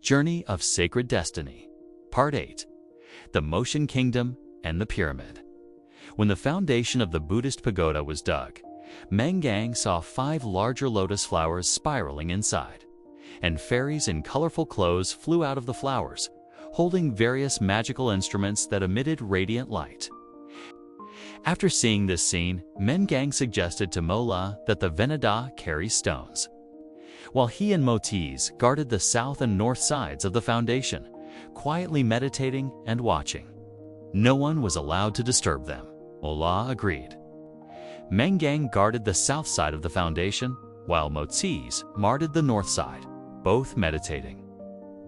Journey of Sacred Destiny, Part 8, The Motion Kingdom and the Pyramid. When the foundation of the Buddhist pagoda was dug, Qihang saw 5 larger lotus flowers spiraling inside, and fairies in colorful clothes flew out of the flowers, holding various magical instruments that emitted radiant light. After seeing this scene, Qihang suggested to Mola that the Venada carry stones, while he and Motis guarded the south and north sides of the foundation, quietly meditating and watching. No one was allowed to disturb them. Mola agreed. Qihang guarded the south side of the foundation, while Motis guarded the north side, both meditating.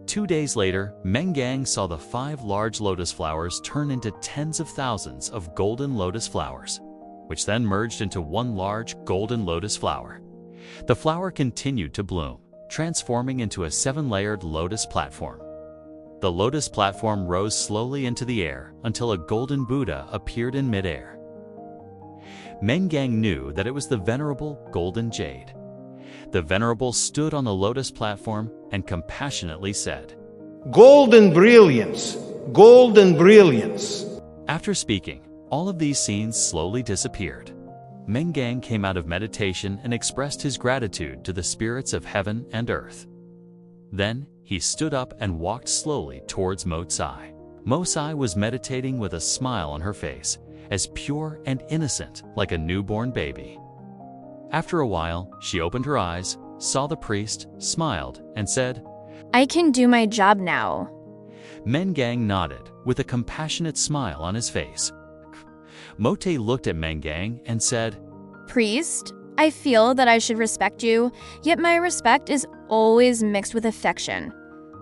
2 days later, Qihang saw the 5 large lotus flowers turn into tens of thousands of golden lotus flowers, which then merged into one large golden lotus flower. The flower continued to bloom, transforming into a 7-layered lotus platform. The lotus platform rose slowly into the air until a golden Buddha appeared in midair. Qihang knew that it was the venerable golden jade. The venerable stood on the lotus platform and compassionately said, "Golden brilliance, golden brilliance." After speaking, all of these scenes slowly disappeared. Qihang came out of meditation and expressed his gratitude to the spirits of heaven and earth. Then he stood up and walked slowly towards Motsai. Motsai was meditating with a smile on her face, as pure and innocent like a newborn baby. After a while, she opened her eyes, saw the priest, smiled, and said, "I can do my job now." Qihang nodded, with a compassionate smile on his face. Mote looked at Qihang and said, "Priest, I feel that I should respect you, yet my respect is always mixed with affection.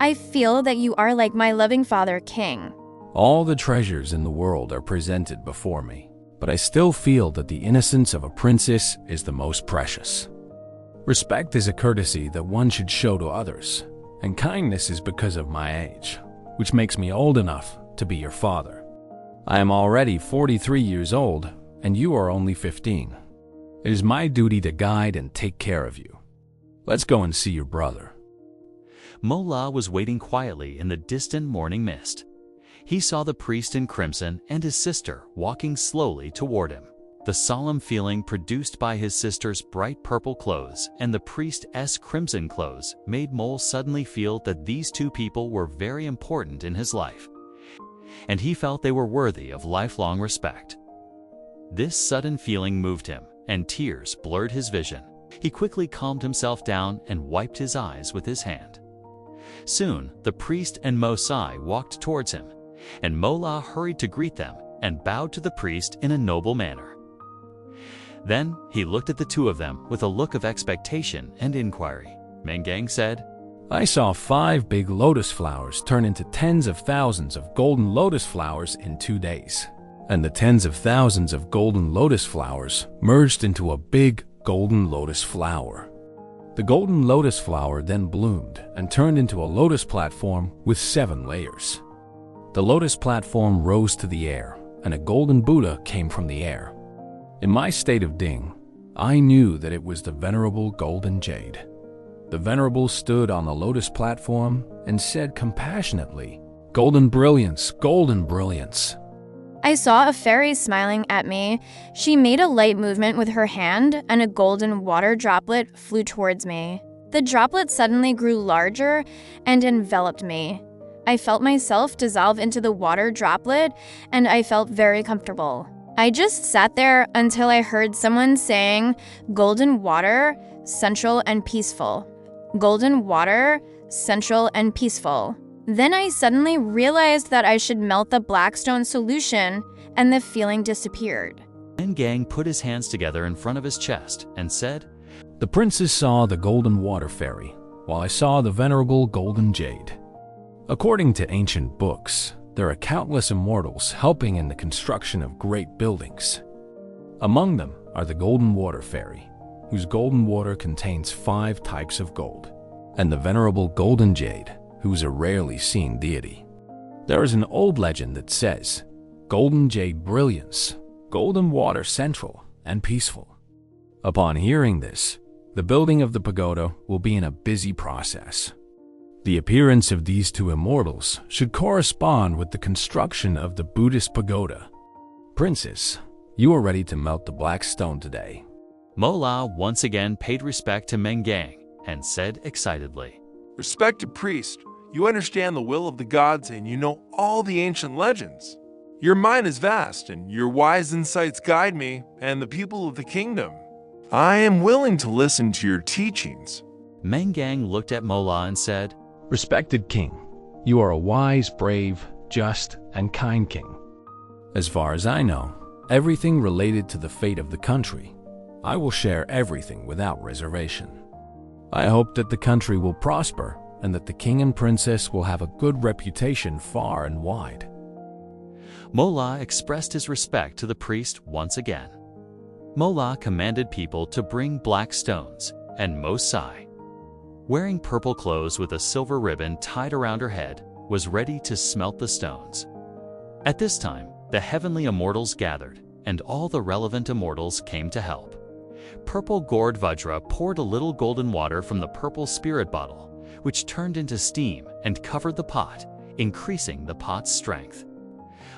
I feel that you are like my loving father, King." All the treasures in the world are presented before me, but I still feel that the innocence of a princess is the most precious. Respect is a courtesy that one should show to others, and kindness is because of my age, which makes me old enough to be your father. I am already 43 years old, and you are only 15. It is my duty to guide and take care of you. Let's go and see your brother. Mola was waiting quietly in the distant morning mist. He saw the priest in crimson and his sister walking slowly toward him. The solemn feeling produced by his sister's bright purple clothes and the priest's crimson clothes made Mole suddenly feel that these 2 people were very important in his life, and he felt they were worthy of lifelong respect. This sudden feeling moved him, and tears blurred his vision. He quickly calmed himself down and wiped his eyes with his hand. Soon, the priest and Mosai walked towards him, and Mola hurried to greet them and bowed to the priest in a noble manner. Then he looked at the 2 of them with a look of expectation and inquiry. Qihang said, I saw 5 big lotus flowers turn into tens of thousands of golden lotus flowers in 2 days. And the tens of thousands of golden lotus flowers merged into a big golden lotus flower. The golden lotus flower then bloomed and turned into a lotus platform with 7 layers. The lotus platform rose to the air, and a golden Buddha came from the air. In my state of Ding, I knew that it was the venerable golden jade. The venerable stood on the lotus platform and said compassionately, "Golden brilliance, golden brilliance." I saw a fairy smiling at me. She made a light movement with her hand, and a golden water droplet flew towards me. The droplet suddenly grew larger and enveloped me. I felt myself dissolve into the water droplet, and I felt very comfortable. I just sat there until I heard someone saying, "Golden water, central and peaceful. Golden water, central and peaceful." Then I suddenly realized that I should melt the blackstone solution, and the feeling disappeared. Qihang put his hands together in front of his chest and said, The princess saw the golden water fairy, while I saw the venerable golden jade. According to ancient books, there are countless immortals helping in the construction of great buildings. Among them are the golden water fairy, whose golden water contains 5 types of gold, and the venerable golden jade, who is a rarely seen deity. There is an old legend that says, "Golden jade brilliance, golden water central and peaceful." Upon hearing this, the building of the pagoda will be in a busy process. The appearance of these two immortals should correspond with the construction of the Buddhist pagoda. Princess, you are ready to melt the black stone today. Mola once again paid respect to Mengang and said excitedly, Respected priest, you understand the will of the gods and you know all the ancient legends. Your mind is vast and your wise insights guide me and the people of the kingdom. I am willing to listen to your teachings. Mengang looked at Mola and said, Respected king, you are a wise, brave, just, and kind king. As far as I know, everything related to the fate of the country, I will share everything without reservation. I hope that the country will prosper and that the king and princess will have a good reputation far and wide. Mola expressed his respect to the priest once again. Mola commanded people to bring black stones, and Mosai, wearing purple clothes with a silver ribbon tied around her head, was ready to smelt the stones. At this time, the heavenly immortals gathered, and all the relevant immortals came to help. Purple gourd Vajra poured a little golden water from the purple spirit bottle, which turned into steam and covered the pot, increasing the pot's strength.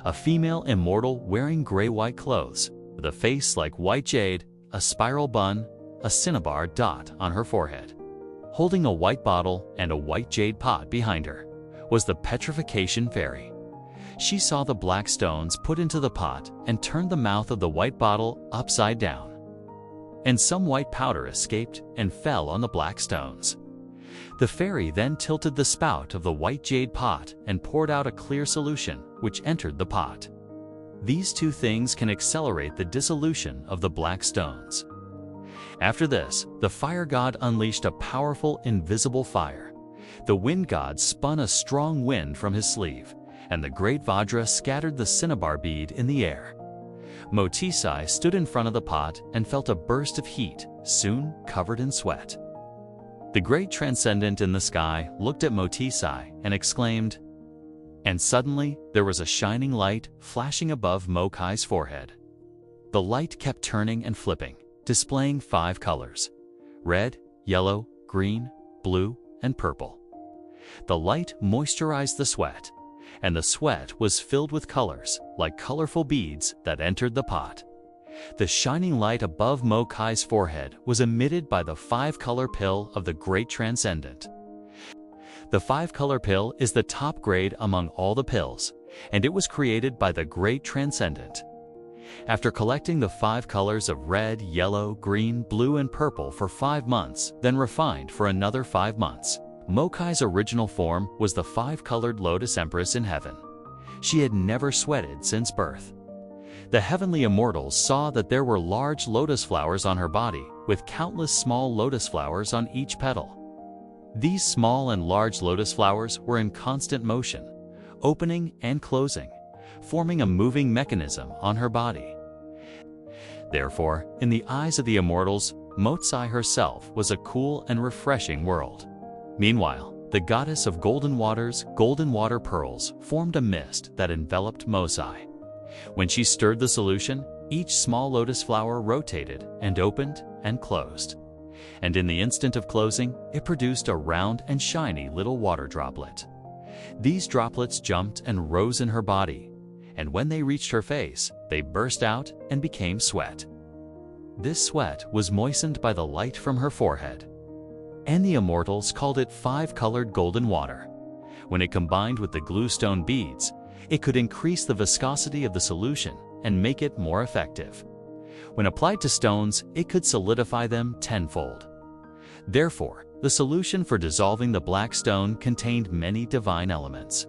A female immortal wearing gray-white clothes, with a face like white jade, a spiral bun, a cinnabar dot on her forehead, holding a white bottle and a white jade pot behind her, was the petrification fairy. She saw the black stones put into the pot and turned the mouth of the white bottle upside down. And some white powder escaped and fell on the black stones. The fairy then tilted the spout of the white jade pot and poured out a clear solution, which entered the pot. These two things can accelerate the dissolution of the black stones. After this, the fire god unleashed a powerful, invisible fire. The wind god spun a strong wind from his sleeve, and the great Vajra scattered the cinnabar bead in the air. Motisai stood in front of the pot and felt a burst of heat, soon covered in sweat. The great transcendent in the sky looked at Motisai and exclaimed, and suddenly there was a shining light flashing above Mokai's forehead. The light kept turning and flipping, displaying 5 colors: red, yellow, green, blue, and purple. The light moisturized the sweat, and the sweat was filled with colors, like colorful beads that entered the pot. The shining light above Mokai's forehead was emitted by the 5-color pill of the Great Transcendent. The 5-color pill is the top grade among all the pills, and it was created by the Great Transcendent. After collecting the 5 colors of red, yellow, green, blue, and purple for 5 months, then refined for another 5 months, Mokai's original form was the 5-colored Lotus Empress in heaven. She had never sweated since birth. The heavenly immortals saw that there were large lotus flowers on her body, with countless small lotus flowers on each petal. These small and large lotus flowers were in constant motion, opening and closing, forming a moving mechanism on her body. Therefore, in the eyes of the immortals, Motsai herself was a cool and refreshing world. Meanwhile, the goddess of golden waters, golden water pearls, formed a mist that enveloped Mosai. When she stirred the solution, each small lotus flower rotated and opened and closed. And in the instant of closing, it produced a round and shiny little water droplet. These droplets jumped and rose in her body, and when they reached her face, they burst out and became sweat. This sweat was moistened by the light from her forehead, and the immortals called it 5-colored golden water. When it combined with the gluestone beads, it could increase the viscosity of the solution and make it more effective. When applied to stones, it could solidify them tenfold. Therefore, the solution for dissolving the black stone contained many divine elements.